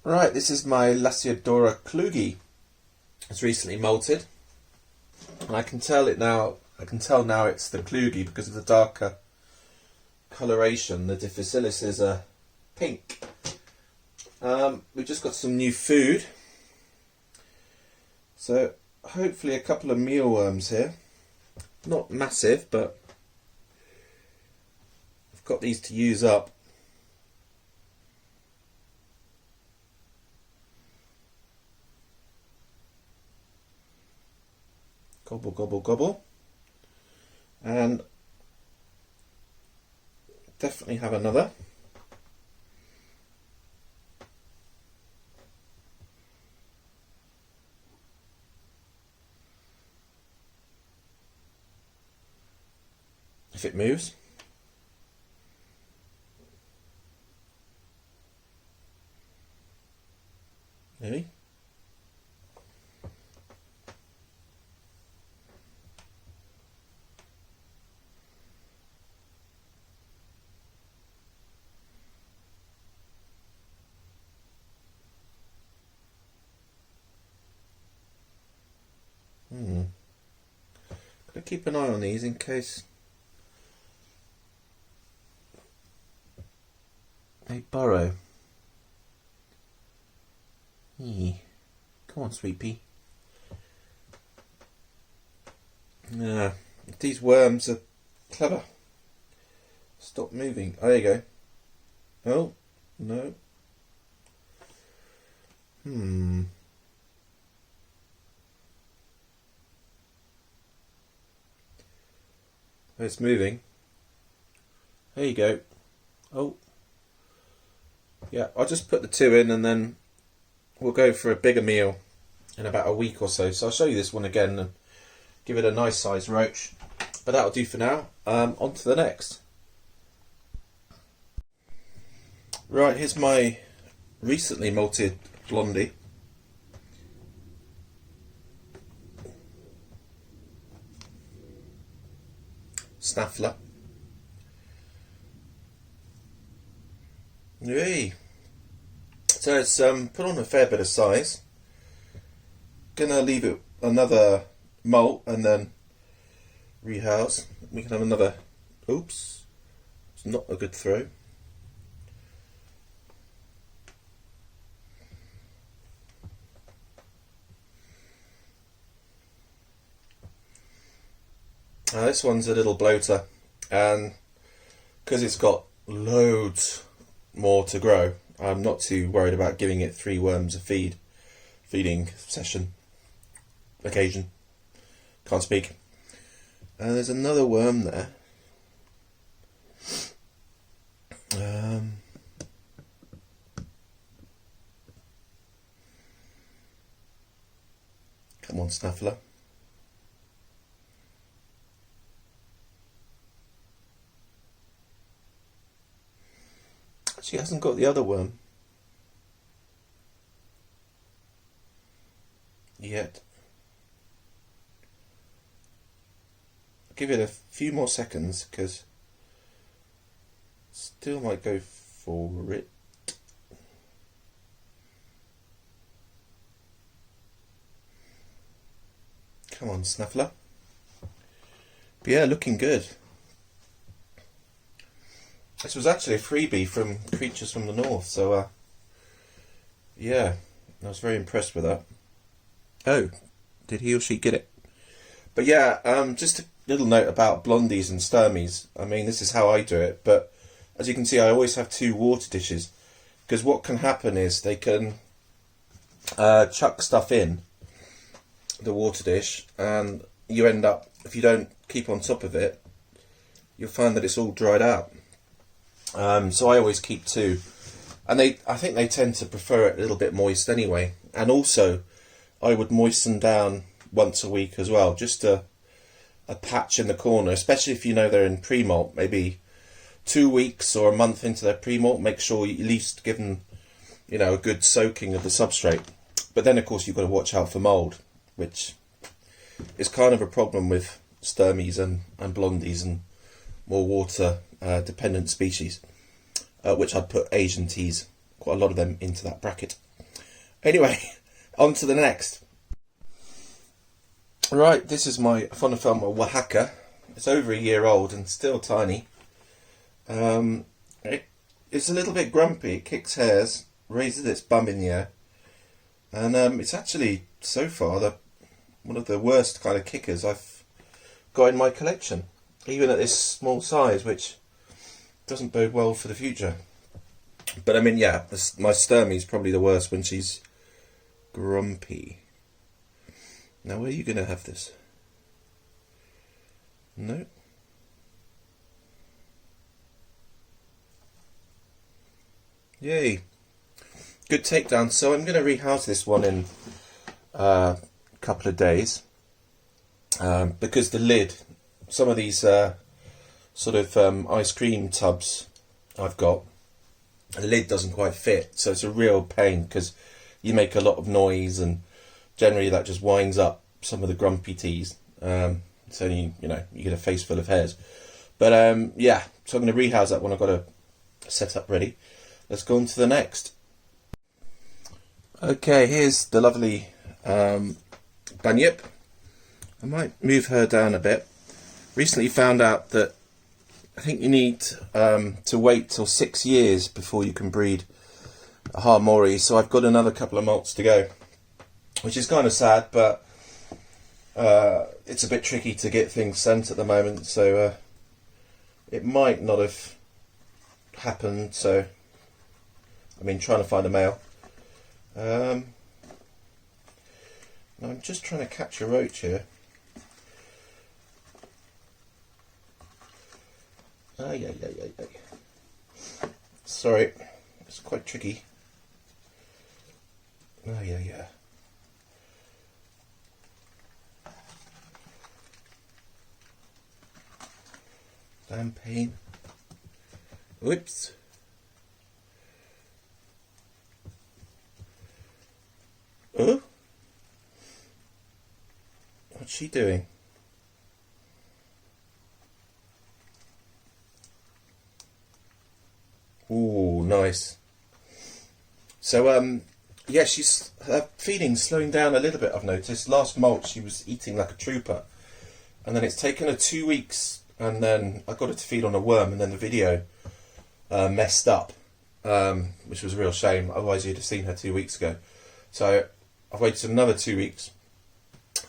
Right, this is my Laciadora Klugi. It's recently molted, and I can tell now it's the Klugi because of the darker coloration. The difficilis is pink. We've just got some new food, so hopefully a couple of mealworms here. Not massive, but I've got these to use up. Gobble, gobble, gobble. And definitely have another. If it moves. Maybe. Gotta keep an eye on these in case they burrow. Come on, sweet pea. Yeah, these worms are clever. Stop moving. Oh, there you go. Oh, no. It's moving. There you go. Oh. Yeah, I'll just put the two in and then we'll go for a bigger meal in about a week or so. So I'll show you this one again and give it a nice size roach. But that'll do for now. On to the next. Right, here's my recently molted Blondi. Snaffler. Yay! So it's put on a fair bit of size. Gonna leave it another molt and then rehouse. We can have another. Oops, it's not a good throw. This one's a little bloater, and because it's got loads more to grow, I'm not too worried about giving it 3 worms a feeding session, occasion. Can't speak. There's another worm there. Come on, Snaffler. She hasn't got the other worm yet. I'll give it a few more seconds because still might go for it. Come on, Snaffler. But yeah, looking good. This was actually a freebie from Creatures from the North, so yeah, I was very impressed with that. Oh, did he or she get it? But yeah, just a little note about blondies and sturmies. I mean, this is how I do it, but as you can see, I always have 2 water dishes, because what can happen is they can chuck stuff in the water dish, and you end up, if you don't keep on top of it, you'll find that it's all dried out. So I always keep 2, and I think they tend to prefer it a little bit moist anyway. And also, I would moisten down once a week as well, just a patch in the corner, especially if you know they're in pre-molt, maybe 2 weeks or a month into their pre-molt. Make sure you at least give them, a good soaking of the substrate. But then, of course, you've got to watch out for mould, which is kind of a problem with sturmies and blondies and more water dependent species, which I'd put Asian teas, quite a lot of them, into that bracket. Anyway, on to the next. Right, this is my Fonofilm Oaxeca. It's over a year old and still tiny. It's a little bit grumpy. It kicks hairs, raises its bum in the air, and it's actually so far one of the worst kind of kickers I've got in my collection, even at this small size, which doesn't bode well for the future. But I mean, yeah, my Sturmey's probably the worst when she's grumpy. Now, where are you going to have this? No. Yay. Good takedown. So I'm going to rehouse this one in a couple of days. Because the lid, some of these sort of ice cream tubs I've got, the lid doesn't quite fit. So it's a real pain because you make a lot of noise and generally that just winds up some of the grumpy teas. So you get a face full of hairs. But yeah, so I'm going to rehouse that one. I've got a setup ready. Let's go on to the next. Okay, here's the lovely Bunyip. I might move her down a bit. Recently found out that I think you need to wait till 6 years before you can breed a Harmorii. So I've got another couple of molts to go, which is kind of sad, but it's a bit tricky to get things sent at the moment, so it might not have happened. So I mean, trying to find a male. I'm just trying to catch a roach here. Yeah. Sorry, it's quite tricky. Yeah. Damn pain. Whoops. Oh? What's she doing? Ooh, nice. So, yeah, her feeding's slowing down a little bit, I've noticed. Last molt, she was eating like a trooper. And then it's taken her 2 weeks, and then I got her to feed on a worm, and then the video messed up, which was a real shame. Otherwise, you'd have seen her 2 weeks ago. So I've waited another 2 weeks,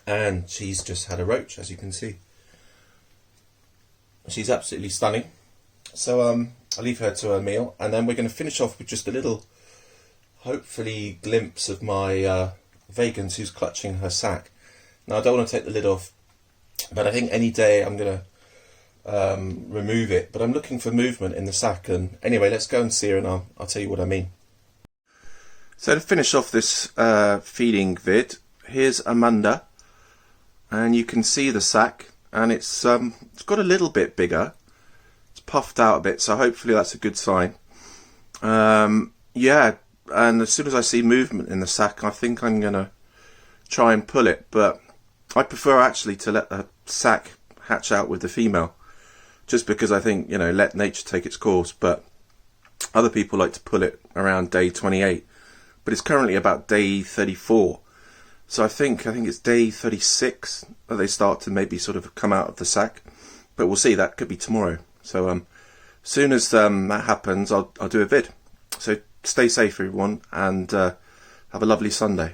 and she's just had a roach, as you can see. She's absolutely stunning. So I'll leave her to her meal, and then we're going to finish off with just a little, hopefully, glimpse of my Vagans who's clutching her sac. Now, I don't want to take the lid off, but I think any day I'm going to remove it. But I'm looking for movement in the sac, and anyway, let's go and see her, and I'll tell you what I mean. So to finish off this feeding vid, here's Amanda, and you can see the sac, and it's got a little bit bigger. It's puffed out a bit, so hopefully that's a good sign. Yeah, and as soon as I see movement in the sac, I think I'm going to try and pull it, but I prefer actually to let the sac hatch out with the female, just because I think, let nature take its course. But other people like to pull it around day 28, but it's currently about day 34. So I think it's day 36 that they start to maybe sort of come out of the sac, but we'll see. That could be tomorrow. So as soon as that happens, I'll do a vid. So stay safe, everyone, and have a lovely Sunday.